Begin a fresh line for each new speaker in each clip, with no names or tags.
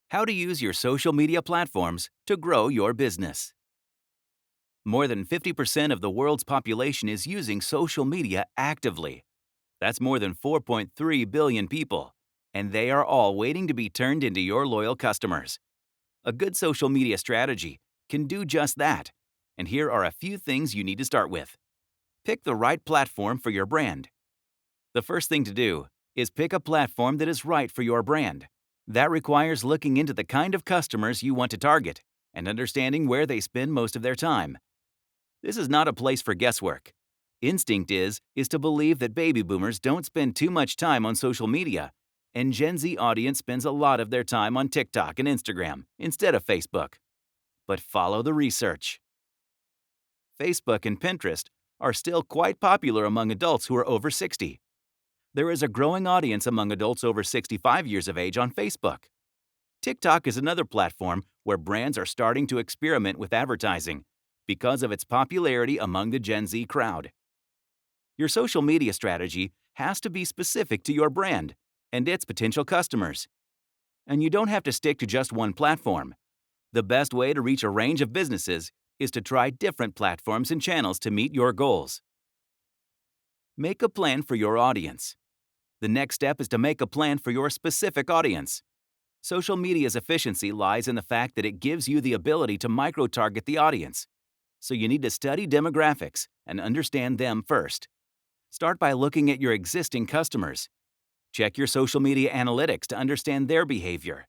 How to use your social media platforms to grow your business. More than 50% of the world's population is using social media actively. That's more than 4.3 billion people, and they are all waiting to be turned into your loyal customers. A good social media strategy can do just that, and here are a few things you need to start with. Pick the right platform for your brand. The first thing to do is pick a platform that is right for your brand. That requires looking into the kind of customers you want to target and understanding where they spend most of their time. This is not a place for guesswork. Instinct is to believe that baby boomers don't spend too much time on social media, and Gen Z audience spends a lot of their time on TikTok and Instagram instead of Facebook. But follow the research. Facebook and Pinterest are still quite popular among adults who are over 60. There is a growing audience among adults over 65 years of age on Facebook. TikTok is another platform where brands are starting to experiment with advertising because of its popularity among the Gen Z crowd. Your social media strategy has to be specific to your brand and its potential customers. And you don't have to stick to just one platform. The best way to reach a range of businesses is to try different platforms and channels to meet your goals. Make a plan for your audience. The next step is to make a plan for your specific audience. Social media's efficiency lies in the fact that it gives you the ability to micro-target the audience. So you need to study demographics and understand them first. Start by looking at your existing customers. Check your social media analytics to understand their behavior.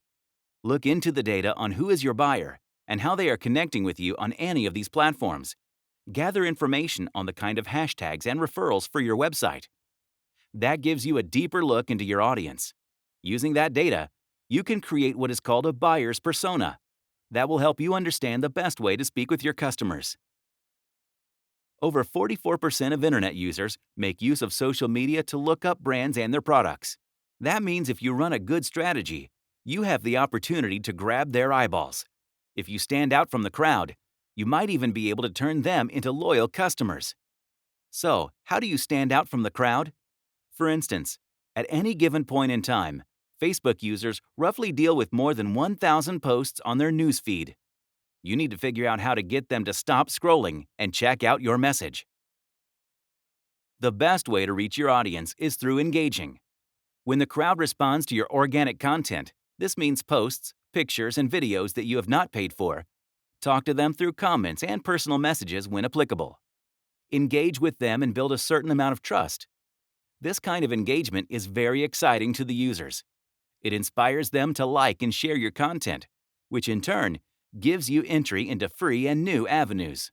Look into the data on who is your buyer and how they are connecting with you on any of these platforms. Gather information on the kind of hashtags and referrals for your website. That gives you a deeper look into your audience. Using that data, you can create what is called a buyer's persona. That will help you understand the best way to speak with your customers. Over 44% of internet users make use of social media to look up brands and their products. That means if you run a good strategy, you have the opportunity to grab their eyeballs. If you stand out from the crowd, you might even be able to turn them into loyal customers. So, how do you stand out from the crowd? For instance, at any given point in time, Facebook users roughly deal with more than 1,000 posts on their news feed. You need to figure out how to get them to stop scrolling and check out your message. The best way to reach your audience is through engaging. When the crowd responds to your organic content, this means posts, pictures, and videos that you have not paid for. Talk to them through comments and personal messages when applicable. Engage with them and build a certain amount of trust. This kind of engagement is very exciting to the users. It inspires them to like and share your content, which in turn gives you entry into free and new avenues.